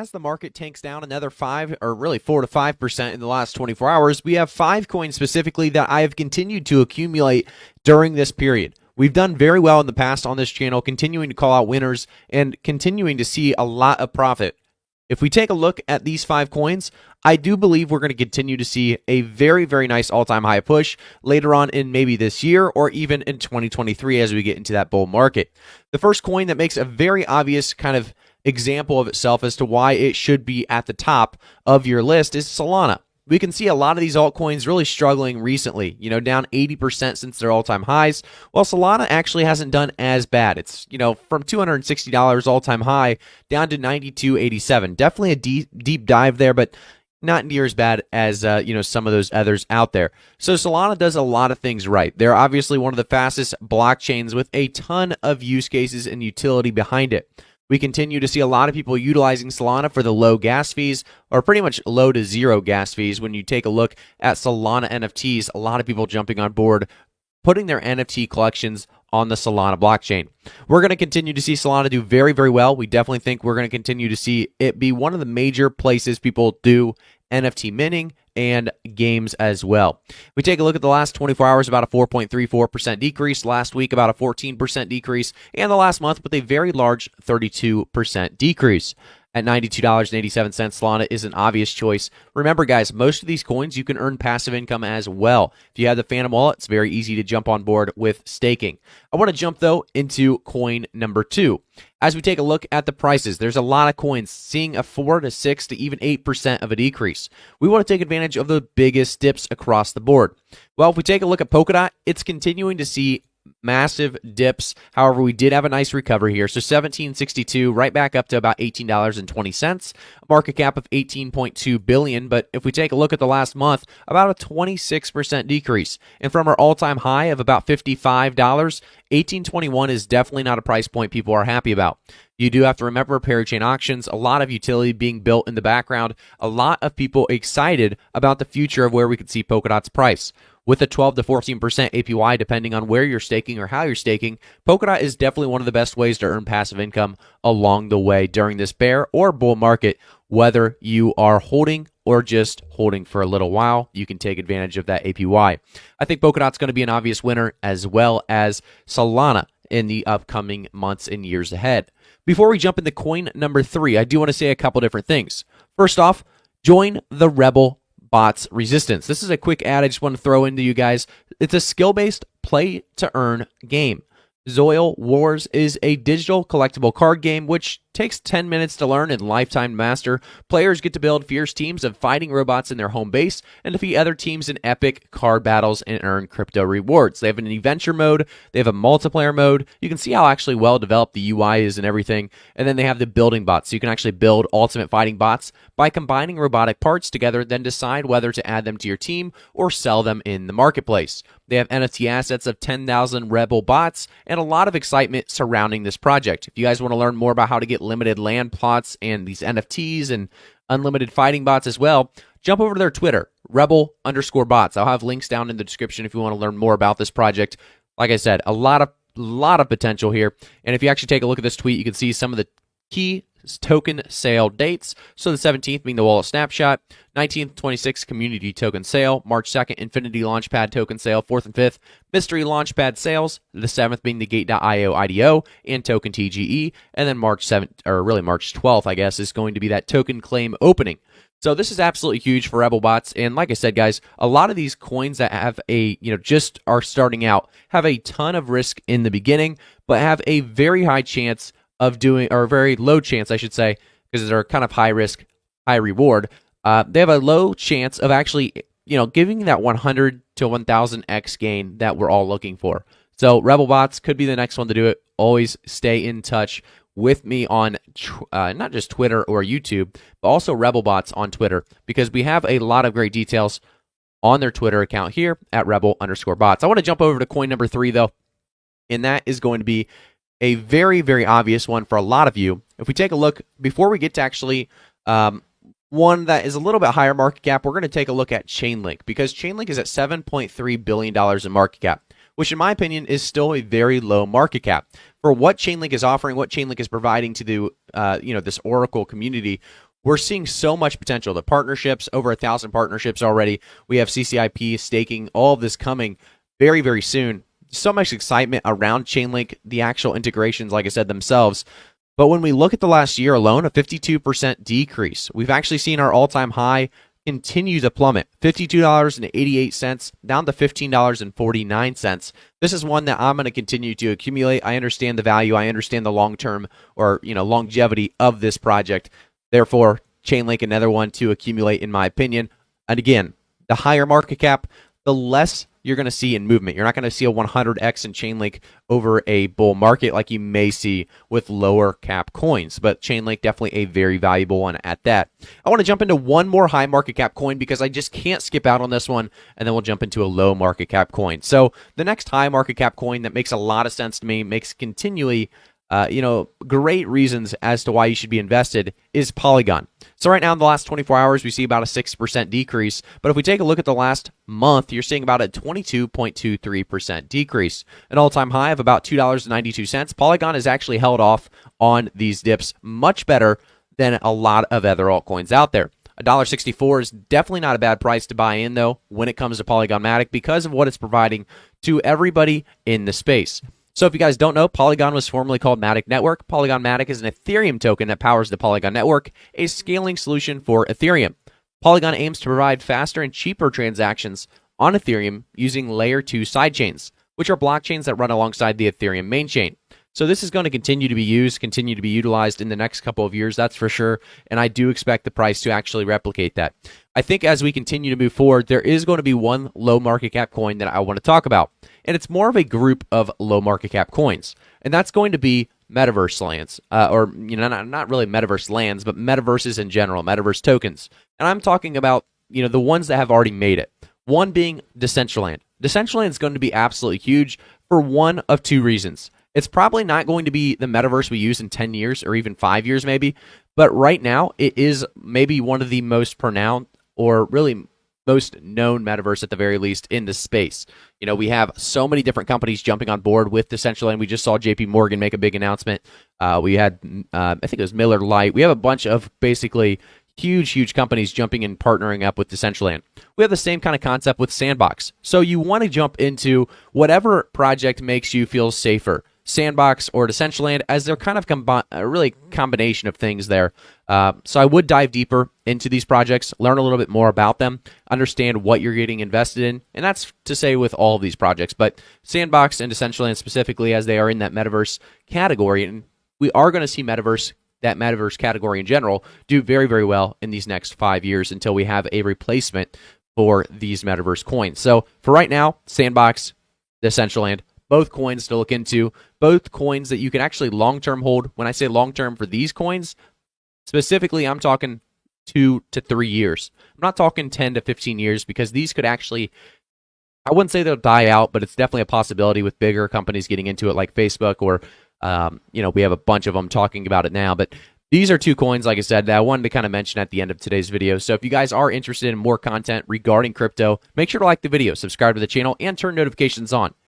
as the market tanks down another 5 or really 4 to 5% in the last 24 hours, we have 5 coins specifically that I have continued to accumulate during this period. We've done very well in the past on this channel, continuing to call out winners and continuing to see a lot of profit. If we take a look at these 5 coins, I do believe we're going to continue to see a very, very nice all-time high push later on in maybe this year or even in 2023 as we get into that bull market. The first coin that makes a very obvious kind of example of itself as to why it should be at the top of your list is Solana. We can see a lot of these altcoins really struggling recently, down 80% since their all-time highs. Well, Solana actually hasn't done as bad. It's, from $260 all-time high down to $92.87. Definitely a deep dive there, but not near as bad as, some of those others out there. So Solana does a lot of things right. They're obviously one of the fastest blockchains with a ton of use cases and utility behind it. We continue to see a lot of people utilizing Solana for the low gas fees, or pretty much low to zero gas fees. When you take a look at Solana NFTs, a lot of people jumping on board, putting their NFT collections on the Solana blockchain. We're going to continue to see Solana do very, very well. We definitely think we're going to continue to see it be one of the major places people do NFT minting and games as well. We take a look at the last 24 hours, about a 4.34% decrease. Last week, about a 14% decrease. And the last month with a very large 32% decrease. At $92.87, Solana is an obvious choice. Remember, guys, most of these coins you can earn passive income as well. If you have the Phantom wallet, it's very easy to jump on board with staking. I want to jump, though, into coin number 2. As we take a look at the prices, there's a lot of coins seeing a 4 to 6 to even 8% of a decrease. We want to take advantage of the biggest dips across the board. Well, if we take a look at Polkadot, it's continuing to see massive dips. However, we did have a nice recovery here. So 1762 right back up to about $18.20, a market cap of 18.2 billion. But if we take a look at the last month, about a 26% decrease. And from our all-time high of about $55, 1821 is definitely not a price point people are happy about. You do have to remember parachain auctions, a lot of utility being built in the background, a lot of people excited about the future of where we could see Polkadot's price. With a 12 to 14% APY, depending on where you're staking or how you're staking, Polkadot is definitely one of the best ways to earn passive income along the way during this bear or bull market. Whether you are holding or just holding for a little while, you can take advantage of that APY. I think Polkadot's going to be an obvious winner, as well as Solana in the upcoming months and years ahead. Before we jump into coin number 3, I do want to say a couple different things. First off, join the Rebel Bots Resistance. This is a quick ad I just want to throw into you guys. It's a skill-based play-to-earn game. Zoil Wars is a digital collectible card game which takes 10 minutes to learn and lifetime master. Players get to build fierce teams of fighting robots in their home base and defeat other teams in epic card battles and earn crypto rewards. They have an adventure mode, they have a multiplayer mode. You can see how actually well developed the UI is and everything. And then they have the building bots, so you can actually build ultimate fighting bots by combining robotic parts together, then decide whether to add them to your team or sell them in the marketplace. They have NFT assets of 10,000 Rebel bots and a lot of excitement surrounding this project. If you guys want to learn more about how to get limited land plots and these NFTs and unlimited fighting bots as well, jump over to their Twitter, rebel_bots. I'll have links down in the description if you want to learn more about this project. Like I said, a lot of potential here. And if you actually take a look at this tweet, you can see some of the key token sale dates. So the 17th being the wallet snapshot, 19th, 26th community token sale, March 2nd Infinity Launchpad token sale, 4th and 5th mystery launchpad sales, the 7th being the gate.io IDO and token TGE, and then March 7th, or really March 12th, I guess, is going to be that token claim opening. So this is absolutely huge for Rebel Bots. And like I said, guys, a lot of these coins that have a, just are starting out have a ton of risk in the beginning, but have a very high chance of doing, or a very low chance, I should say, because they're kind of high risk, high reward. They have a low chance of actually, giving that 100 to 1000x gain that we're all looking for. So Rebel Bots could be the next one to do it. Always stay in touch with me on not just Twitter or YouTube, but also Rebel Bots on Twitter, because we have a lot of great details on their Twitter account here at rebel_bots. I want to jump over to coin number 3, though, and that is going to be a very, very obvious one for a lot of you. If we take a look, before we get to actually one that is a little bit higher market cap, we're going to take a look at Chainlink, because Chainlink is at $7.3 billion in market cap, which in my opinion is still a very low market cap. For what Chainlink is offering, what Chainlink is providing to the, this Oracle community, We're seeing so much potential. The partnerships, over 1,000 partnerships already. We have CCIP staking, all of this coming very, very soon. So much excitement around Chainlink, the actual integrations, like I said, themselves. But when we look at the last year alone, a 52% decrease. We've actually seen our all-time high continue to plummet, $52.88 down to $15.49. This is one that I'm going to continue to accumulate. I understand the value. I understand the long-term or longevity of this project. Therefore, Chainlink, another one to accumulate, in my opinion. And again, the higher market cap, the less you're going to see in movement. You're not going to see a 100x in Chainlink over a bull market like you may see with lower cap coins. But Chainlink, definitely a very valuable one at that. I want to jump into one more high market cap coin because I just can't skip out on this one, and then we'll jump into a low market cap coin. So the next high market cap coin that makes a lot of sense to me, makes continually great reasons as to why you should be invested is Polygon. So right now in the last 24 hours, we see about a 6% decrease. But if we take a look at the last month, you're seeing about a 22.23% decrease. An all-time high of about $2.92. Polygon has actually held off on these dips much better than a lot of other altcoins out there. $1.64 is definitely not a bad price to buy in, though, when it comes to Polygon Matic because of what it's providing to everybody in the space. So if you guys don't know, Polygon was formerly called Matic Network. Polygon Matic is an Ethereum token that powers the Polygon Network, a scaling solution for Ethereum. Polygon aims to provide faster and cheaper transactions on Ethereum using layer 2 sidechains, which are blockchains that run alongside the Ethereum main chain. So this is going to continue to be used, continue to be utilized in the next couple of years, that's for sure. And I do expect the price to actually replicate that. I think as we continue to move forward, there is going to be one low market cap coin that I want to talk about. And it's more of a group of low market cap coins. And that's going to be metaverse lands, or not really metaverse lands, but metaverses in general, metaverse tokens. And I'm talking about the ones that have already made it. One being Decentraland. Decentraland is going to be absolutely huge for one of two reasons. It's probably not going to be the metaverse we use in 10 years or even 5 years maybe, but right now it is maybe one of the most pronounced or really most known metaverse at the very least in the space. We have so many different companies jumping on board with Decentraland. We just saw JP Morgan make a big announcement. We had, I think it was Miller Lite. We have a bunch of basically huge companies jumping and partnering up with Decentraland. We have the same kind of concept with Sandbox. So you want to jump into whatever project makes you feel safer. Sandbox or Decentraland, as they're kind of a really combination of things there. So I would dive deeper into these projects, learn a little bit more about them, understand what you're getting invested in, and that's to say with all of these projects. But Sandbox and Decentraland specifically, as they are in that metaverse category, and we are going to see that metaverse category in general, do very, very well in these next 5 years until we have a replacement for these metaverse coins. So for right now, Sandbox, Decentraland, both coins to look into, both coins that you can actually long-term hold. When I say long-term for these coins, specifically, I'm talking 2 to 3 years. I'm not talking 10 to 15 years because these could actually, I wouldn't say they'll die out, but it's definitely a possibility with bigger companies getting into it like Facebook or, we have a bunch of them talking about it now. But these are two coins, like I said, that I wanted to kind of mention at the end of today's video. So if you guys are interested in more content regarding crypto, make sure to like the video, subscribe to the channel, and turn notifications on.